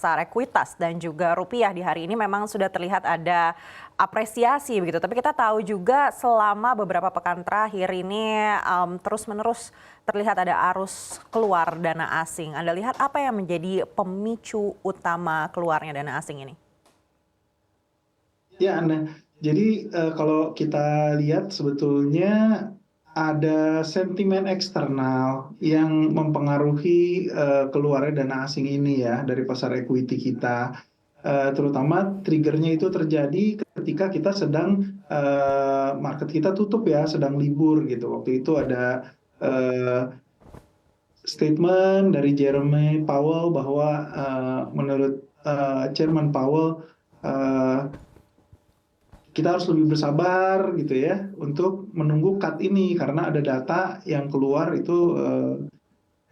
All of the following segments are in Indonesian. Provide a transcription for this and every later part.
pasar ekuitas dan juga rupiah di hari ini memang sudah terlihat ada apresiasi begitu. Tapi kita tahu juga selama beberapa pekan terakhir ini terus-menerus terlihat ada arus keluar dana asing. Anda lihat apa yang menjadi pemicu utama keluarnya dana asing ini? Ya, Anda. Jadi kalau kita lihat sebetulnya ada sentimen eksternal yang mempengaruhi keluarnya dana asing ini ya dari pasar equity kita. Terutama triggernya itu terjadi ketika kita sedang market kita tutup ya, sedang libur gitu. Waktu itu ada eh, statement dari Jeremy Powell bahwa menurut Chairman Powell kita harus lebih bersabar gitu ya untuk menunggu cut ini karena ada data yang keluar itu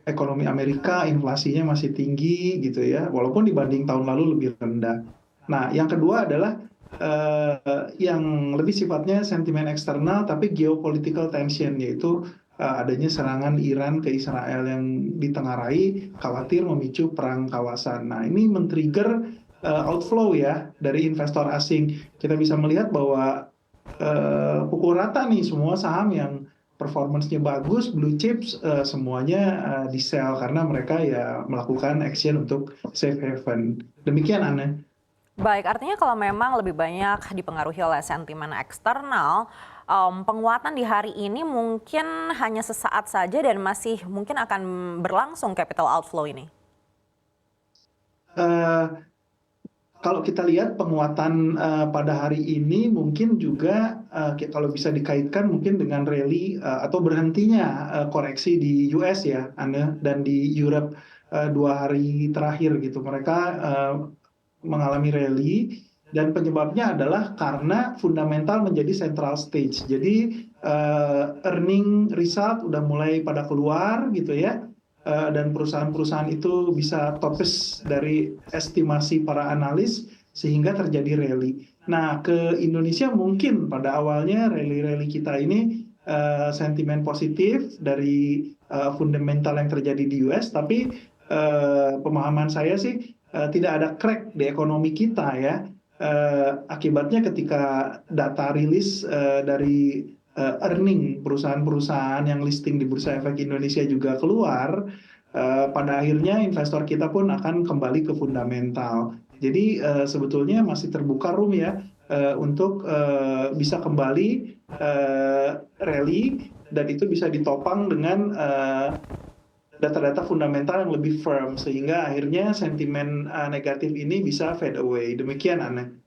ekonomi Amerika inflasinya masih tinggi gitu ya walaupun dibanding tahun lalu lebih rendah. Nah, yang kedua adalah yang lebih sifatnya sentimen eksternal tapi geopolitical tension yaitu adanya serangan Iran ke Israel yang ditengarai khawatir memicu perang kawasan. Nah, ini men-trigger outflow ya dari investor asing. Kita bisa melihat bahwa pukul rata nih semua saham yang performance-nya bagus, blue chips semuanya di sell karena mereka ya melakukan action untuk safe haven. Demikian Anne. Baik, artinya kalau memang lebih banyak dipengaruhi oleh sentimen eksternal, penguatan di hari ini mungkin hanya sesaat saja dan masih mungkin akan berlangsung capital outflow ini. Eh, Kalau kita lihat penguatan pada hari ini mungkin juga kalau bisa dikaitkan mungkin dengan rally atau berhentinya koreksi di US ya, Anne, dan di Europe 2 hari terakhir gitu. Mereka mengalami rally dan penyebabnya adalah karena fundamental menjadi central stage. Jadi earning result udah mulai pada keluar gitu ya. Dan perusahaan-perusahaan itu bisa topes dari estimasi para analis sehingga terjadi rally. Nah, ke Indonesia mungkin pada awalnya rally-rally kita ini sentimen positif dari fundamental yang terjadi di US, tapi pemahaman saya sih tidak ada crack di ekonomi kita ya. Akibatnya ketika data rilis dari earning perusahaan-perusahaan yang listing di Bursa Efek Indonesia juga keluar, pada akhirnya investor kita pun akan kembali ke fundamental. Jadi sebetulnya masih terbuka room ya untuk bisa kembali rally dan itu bisa ditopang dengan data-data fundamental yang lebih firm sehingga akhirnya sentimen negatif ini bisa fade away. Demikian Anne.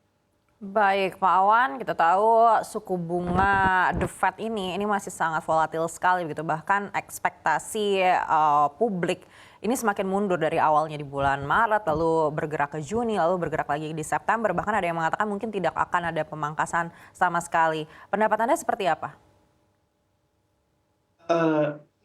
Baik, Pak Awan, kita tahu suku bunga The Fed ini masih sangat volatil sekali begitu. Bahkan ekspektasi publik ini semakin mundur dari awalnya di bulan Maret, lalu bergerak ke Juni, lalu bergerak lagi di September. Bahkan ada yang mengatakan mungkin tidak akan ada pemangkasan sama sekali. Pendapat Anda seperti apa?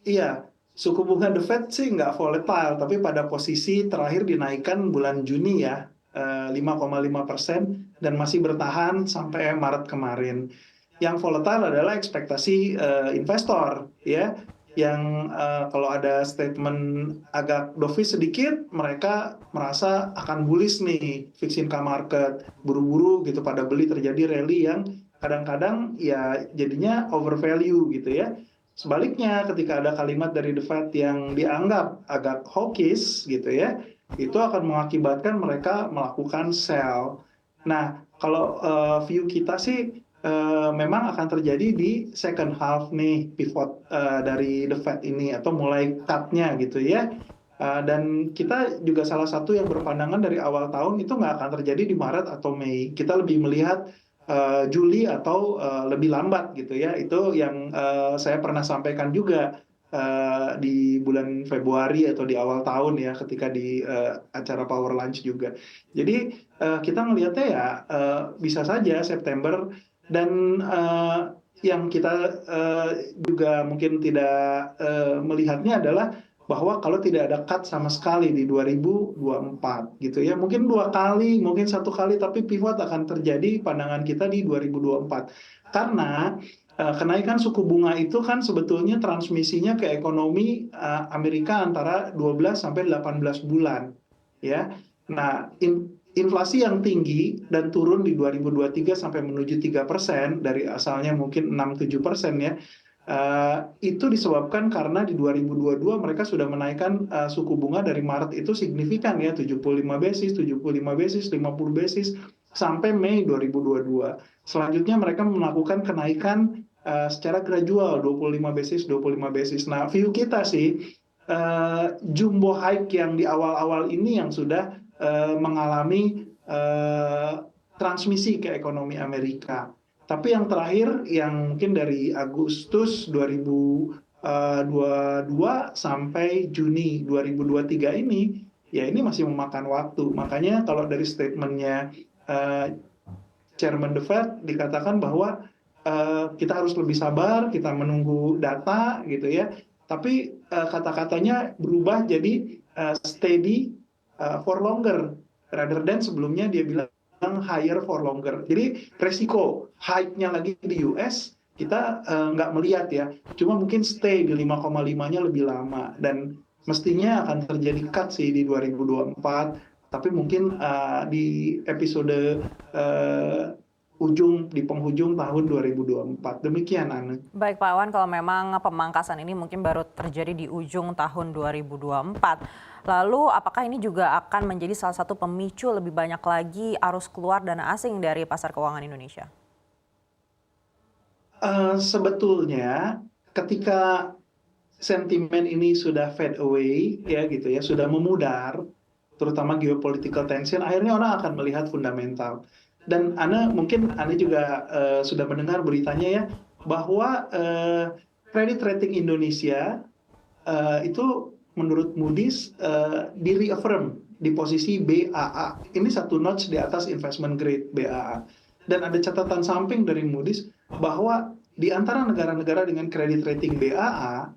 Iya, suku bunga The Fed sih nggak volatile, tapi pada posisi terakhir dinaikkan bulan Juni ya, 5,5% dan masih bertahan sampai Maret kemarin. Yang volatile adalah ekspektasi investor ya, yang kalau ada statement agak dovish sedikit, mereka merasa akan bullish nih fixed income market, buru-buru gitu pada beli terjadi rally yang kadang-kadang ya jadinya overvalue gitu ya. Sebaliknya, ketika ada kalimat dari The Fed yang dianggap agak hawkish gitu ya, itu akan mengakibatkan mereka melakukan sell. Nah, kalau view kita sih memang akan terjadi di second half nih pivot dari The Fed ini atau mulai cut-nya gitu ya. Dan kita juga salah satu yang berpandangan dari awal tahun itu nggak akan terjadi di Maret atau Mei. Kita lebih melihat Juli atau lebih lambat gitu ya. Itu yang saya pernah sampaikan juga di bulan Februari atau di awal tahun ya ketika di acara Power Lunch juga. Jadi kita melihatnya ya bisa saja September dan yang kita juga mungkin tidak melihatnya adalah bahwa kalau tidak ada cut sama sekali di 2024 gitu ya, mungkin 2 kali, mungkin 1 kali, tapi pivot akan terjadi pandangan kita di 2024. Karena kenaikan suku bunga itu kan sebetulnya transmisinya ke ekonomi Amerika antara 12 sampai 18 bulan ya. Nah, inflasi yang tinggi dan turun di 2023 sampai menuju 3% dari asalnya mungkin 6-7% ya, itu disebabkan karena di 2022 mereka sudah menaikkan suku bunga dari Maret itu signifikan ya, 75 basis, 75 basis, 50 basis, sampai Mei 2022. Selanjutnya mereka melakukan kenaikan secara gradual, 25 basis, 25 basis. Nah, view kita sih, jumbo hike yang di awal-awal ini yang sudah mengalami transmisi ke ekonomi Amerika. Tapi yang terakhir, yang mungkin dari Agustus 2022 sampai Juni 2023 ini, ya ini masih memakan waktu. Makanya kalau dari statementnya Chairman The Fed dikatakan bahwa kita harus lebih sabar, kita menunggu data gitu ya. Tapi kata-katanya berubah jadi steady for longer, rather than sebelumnya dia bilang higher for longer. Jadi resiko hike-nya lagi di US kita nggak melihat ya, cuma mungkin stay di 5,5-nya lebih lama, dan mestinya akan terjadi cut sih di 2024, tapi mungkin di episode di penghujung tahun 2024. Demikian, Anne. Baik Pak Awan, kalau memang pemangkasan ini mungkin baru terjadi di ujung tahun 2024, lalu apakah ini juga akan menjadi salah satu pemicu lebih banyak lagi arus keluar dana asing dari pasar keuangan Indonesia? Sebetulnya ketika sentimen ini sudah fade away ya gitu ya, sudah memudar, terutama geopolitical tension, akhirnya orang akan melihat fundamental. Dan mungkin Anda juga sudah mendengar beritanya ya, bahwa credit rating Indonesia itu menurut Moody's di reaffirm di posisi BAA. Ini satu notch di atas investment grade BAA. Dan ada catatan samping dari Moody's bahwa di antara negara-negara dengan credit rating BAA,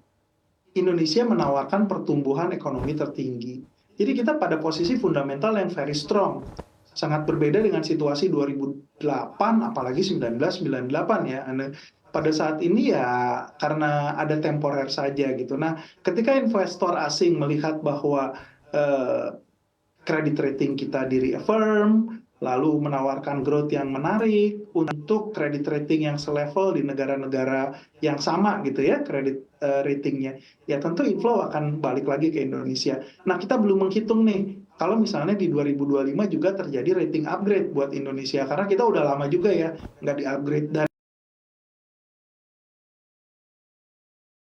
Indonesia menawarkan pertumbuhan ekonomi tertinggi. Jadi kita pada posisi fundamental yang very strong. Sangat berbeda dengan situasi 2008, apalagi 1998 ya. Pada saat ini ya karena ada temporer saja gitu. Nah, ketika investor asing melihat bahwa credit rating kita di reaffirm, lalu menawarkan growth yang menarik untuk credit rating yang selevel di negara-negara yang sama gitu ya, credit ratingnya, ya tentu inflow akan balik lagi ke Indonesia. Nah, kita belum menghitung nih, kalau misalnya di 2025 juga terjadi rating upgrade buat Indonesia, karena kita udah lama juga ya nggak di-upgrade. Dan